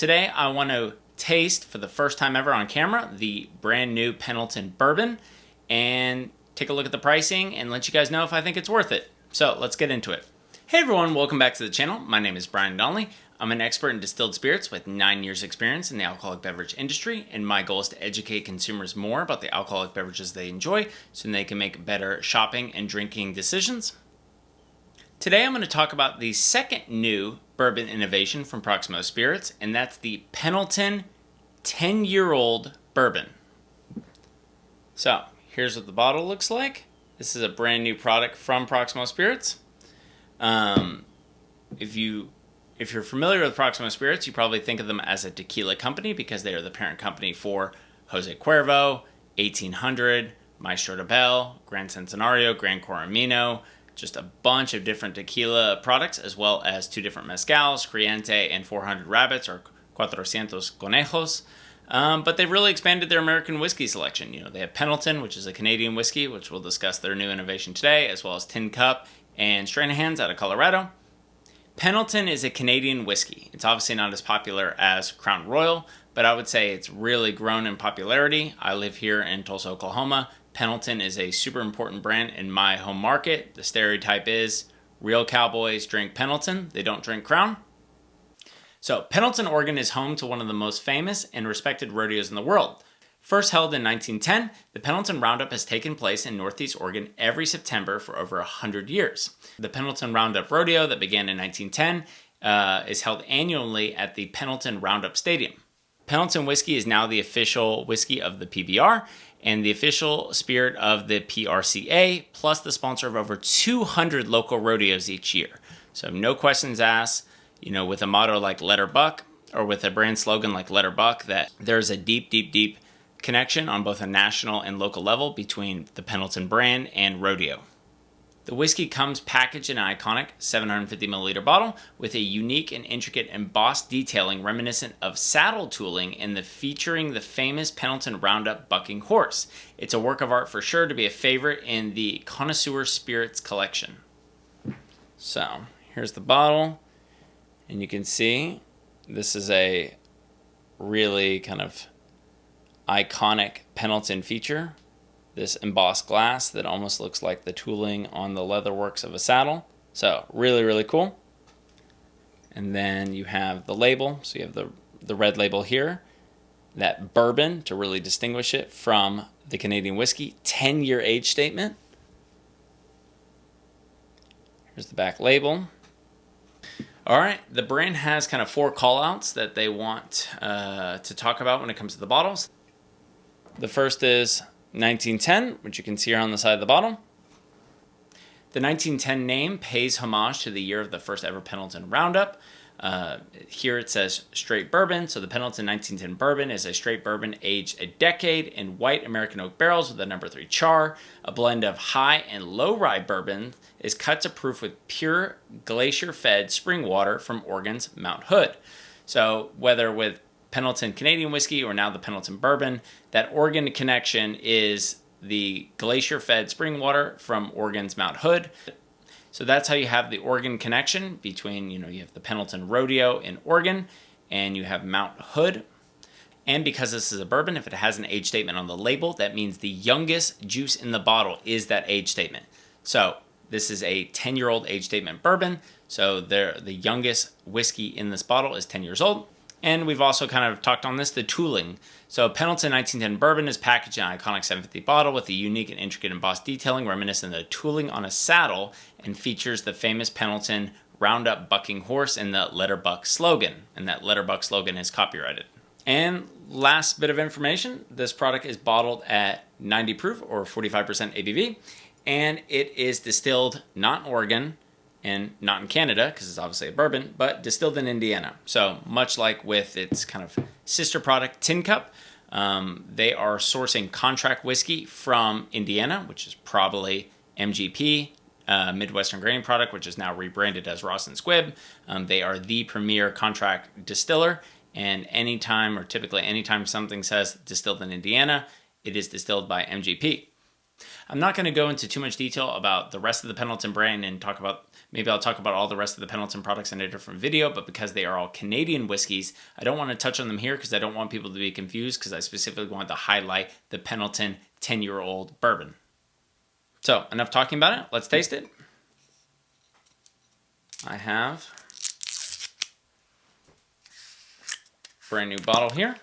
Today I want to taste for the first time ever on camera the brand new Pendleton Bourbon and take a look at the pricing and let you guys know if I think it's worth it. So let's get into it. Hey everyone, welcome back to the channel. My name is Brian Donnelly. I'm an expert in distilled spirits with 9 years experience in the alcoholic beverage industry, and my goal is to educate consumers more about the alcoholic beverages they enjoy so they can make better shopping and drinking decisions. Today I'm going to talk about the second new bourbon innovation from Proximo Spirits, and that's the Pendleton 10-year-old bourbon. So here's what the bottle looks like. This is a brand new product from Proximo Spirits. If you're familiar with Proximo Spirits, you probably think of them as a tequila company because they are the parent company for Jose Cuervo, 1800, Maestro de Bell, Gran Centenario, Gran Coramino, just a bunch of different tequila products, as well as 2 different mezcals, Criente and 400 Rabbits, or 400 Conejos. But they've really expanded their American whiskey selection. You know, they have Pendleton, which is a Canadian whiskey, which we'll discuss their new innovation today, as well as Tin Cup and Stranahan's out of Colorado. Pendleton is a Canadian whiskey. It's obviously not as popular as Crown Royal, but I would say it's really grown in popularity. I live here in Tulsa, Oklahoma. Pendleton is a super important brand in my home market. The stereotype is real cowboys drink Pendleton, they don't drink Crown. So Pendleton, Oregon is home to one of the most famous and respected rodeos in the world. First held in 1910, the Pendleton Round-Up has taken place in Northeast Oregon every September for over 100 years. The Pendleton Round-Up Rodeo that began in 1910 is held annually at the Pendleton Round-Up Stadium. Pendleton Whisky is now the official whiskey of the PBR and the official spirit of the PRCA, plus the sponsor of over 200 local rodeos each year. So no questions asked, you know, with a motto like Let 'er Buck, or with a brand slogan like Let 'er Buck, that there's a deep connection on both a national and local level between the Pendleton brand and rodeo. The whiskey comes packaged in an iconic 750 milliliter bottle with a unique and intricate embossed detailing reminiscent of saddle tooling featuring the famous Pendleton Round-Up bucking horse. It's a work of art for sure to be a favorite in the Connoisseur Spirits collection. So here's the bottle, and you can see this is a really kind of iconic Pendleton feature. This embossed glass that almost looks like the tooling on the leatherworks of a saddle. So really cool. And then you have the label. So you have the red label here. That bourbon to really distinguish it from the Canadian whiskey. 10-year age statement. Here's the back label. All right, the brand has kind of 4 call-outs that they want to talk about when it comes to the bottles. The first is 1910, which you can see here on the side of the bottle. The 1910 name pays homage to the year of the first ever Pendleton Round-Up. Here it says straight bourbon, so the Pendleton 1910 bourbon is a straight bourbon aged a decade in white American oak barrels with a number 3 char. A blend of high and low rye bourbon is cut to proof with pure glacier-fed spring water from Oregon's Mount Hood. So whether with Pendleton Canadian whiskey or now the Pendleton bourbon, that Oregon connection is the glacier-fed spring water from Oregon's Mount Hood. So that's how you have the Oregon connection between, you have the Pendleton Rodeo in Oregon and you have Mount Hood. And because this is a bourbon, if it has an age statement on the label, that means the youngest juice in the bottle is that age statement. So this is a 10-year-old age statement bourbon. So the youngest whiskey in this bottle is 10 years old. And we've also kind of talked on this, the tooling. So Pendleton 1910 bourbon is packaged in an iconic 750 bottle with a unique and intricate embossed detailing reminiscent of the tooling on a saddle and features the famous Pendleton Round-Up bucking horse and the Let 'er Buck slogan. And that Let 'er Buck slogan is copyrighted. And last bit of information, this product is bottled at 90 proof or 45% ABV. And it is distilled not in Oregon, and not in Canada, because it's obviously a bourbon, but distilled in Indiana. So much like with its kind of sister product, Tin Cup, they are sourcing contract whiskey from Indiana, which is probably MGP, Midwestern Grain Product, which is now rebranded as Ross & Squibb. They are the premier contract distiller, and typically anytime something says distilled in Indiana, it is distilled by MGP. I'm not going to go into too much detail about the rest of the Pendleton brand and maybe I'll talk about all the rest of the Pendleton products in a different video, but because they are all Canadian whiskeys, I don't want to touch on them here because I don't want people to be confused, because I specifically want to highlight the Pendleton 10-year-old bourbon. So enough talking about it. Let's taste it. I have a brand new bottle here.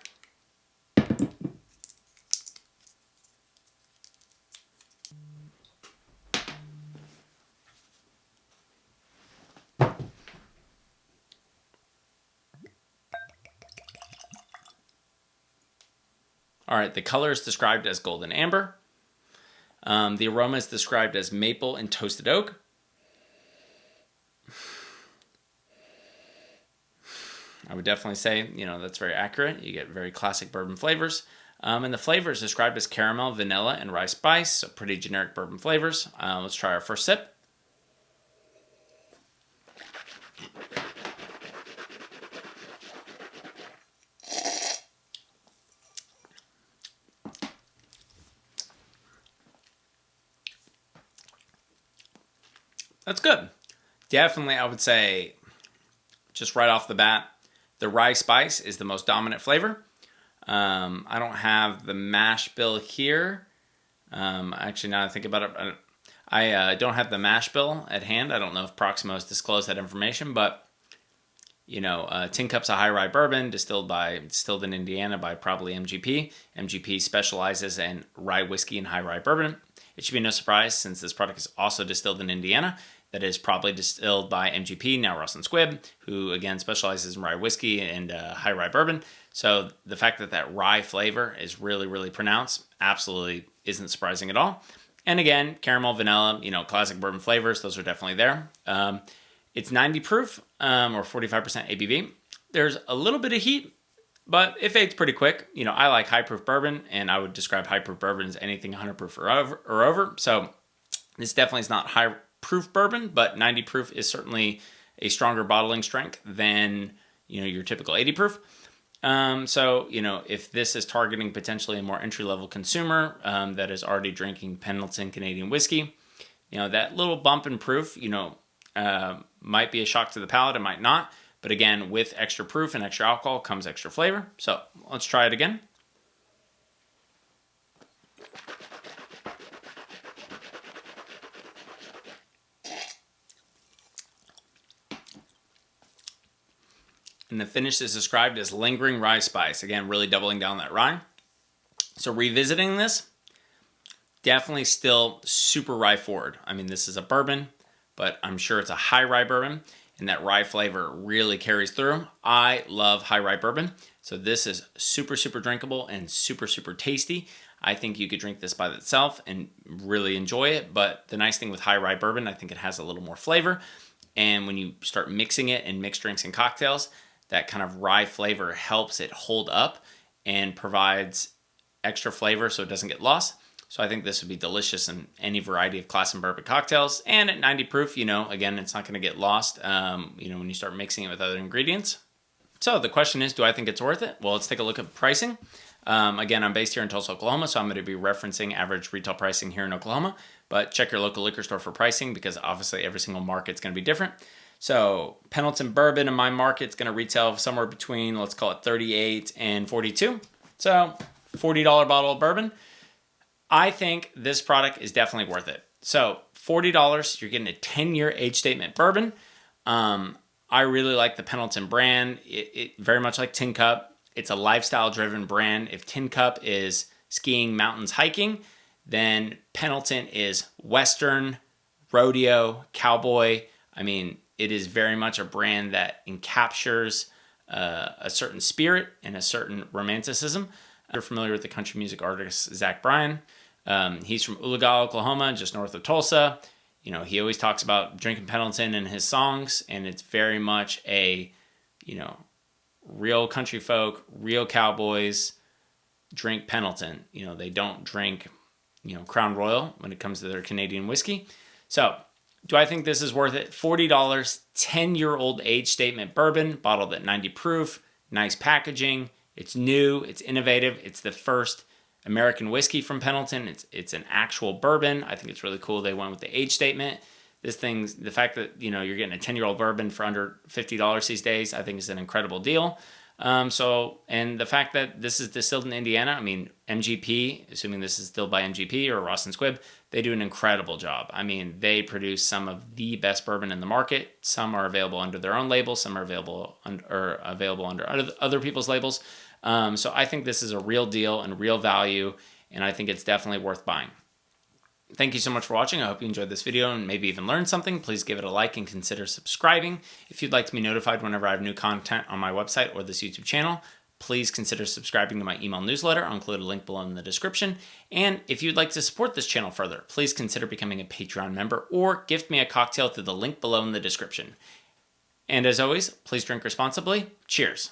All right, the color is described as golden amber. The aroma is described as maple and toasted oak. I would definitely say, that's very accurate. You get very classic bourbon flavors. And the flavor is described as caramel, vanilla, and rye spice, so pretty generic bourbon flavors. Let's try our first sip. That's good. Definitely, I would say, just right off the bat, the rye spice is the most dominant flavor. I don't have the mash bill here. Actually, now that I think about it, I don't have the mash bill at hand. I don't know if Proximo has disclosed that information, but Tin Cup's a high rye bourbon distilled in Indiana by probably MGP. MGP specializes in rye whiskey and high rye bourbon. It should be no surprise, since this product is also distilled in Indiana, that is probably distilled by MGP, now Russ and Squibb, who again specializes in rye whiskey and high rye bourbon. So the fact that rye flavor is really, really pronounced absolutely isn't surprising at all. And again, caramel, vanilla, classic bourbon flavors, those are definitely there. It's 90 proof or 45% ABV. There's a little bit of heat, but it fades pretty quick. I like high proof bourbon, and I would describe high proof bourbon as anything 100 proof or over. So this definitely is not high proof bourbon, but 90 proof is certainly a stronger bottling strength than your typical 80 proof. So if this is targeting potentially a more entry level consumer that is already drinking Pendleton Canadian whiskey, that little bump in proof, might be a shock to the palate. It might not. But again, with extra proof and extra alcohol comes extra flavor. So let's try it again. And the finish is described as lingering rye spice. Again, really doubling down that rye. So revisiting this, definitely still super rye forward. I mean, this is a bourbon, but I'm sure it's a high rye bourbon, and that rye flavor really carries through. I love high rye bourbon, so this is super, super drinkable and super, super tasty. I think you could drink this by itself and really enjoy it, but the nice thing with high rye bourbon, I think it has a little more flavor, and when you start mixing it in mixed drinks and cocktails, that kind of rye flavor helps it hold up and provides extra flavor so it doesn't get lost. So I think this would be delicious in any variety of class and bourbon cocktails. And at 90 proof, again, it's not going to get lost, when you start mixing it with other ingredients. So the question is, do I think it's worth it? Well, let's take a look at pricing. Again, I'm based here in Tulsa, Oklahoma, so I'm going to be referencing average retail pricing here in Oklahoma. But check your local liquor store for pricing, because obviously every single market's going to be different. So Pendleton bourbon in my market is going to retail somewhere between, let's call it 38 and 42. So $40 bottle of bourbon. I think this product is definitely worth it. So $40, you're getting a 10-year age statement bourbon. I really like the Pendleton brand. It very much like Tin Cup. It's a lifestyle-driven brand. If Tin Cup is skiing, mountains, hiking, then Pendleton is Western, rodeo, cowboy. I mean, it is very much a brand that encaptures a certain spirit and a certain romanticism. You're familiar with the country music artist Zach Bryan. He's from Oologah, Oklahoma, just north of Tulsa. He always talks about drinking Pendleton in his songs, and it's very much a, real country folk, real cowboys drink Pendleton. They don't drink, Crown Royal when it comes to their Canadian whiskey. So, do I think this is worth it? $40, 10-year-old age statement bourbon, bottled at 90 proof, nice packaging. It's new, it's innovative. It's the first American Whiskey from Pendleton. It's an actual bourbon. I think it's really cool. They went with the age statement. The fact that, you're getting a 10-year-old bourbon for under $50 these days, I think is an incredible deal. And the fact that this is distilled in Indiana, I mean, MGP, assuming this is distilled by MGP or Ross and Squibb, they do an incredible job. I mean, they produce some of the best bourbon in the market. Some are available under their own label. Some are available under other people's labels. So I think this is a real deal and real value, and I think it's definitely worth buying. Thank you so much for watching. I hope you enjoyed this video and maybe even learned something. Please give it a like and consider subscribing. If you'd like to be notified whenever I have new content on my website or this YouTube channel, please consider subscribing to my email newsletter. I'll include a link below in the description. And if you'd like to support this channel further, please consider becoming a Patreon member or gift me a cocktail through the link below in the description. And as always, please drink responsibly. Cheers.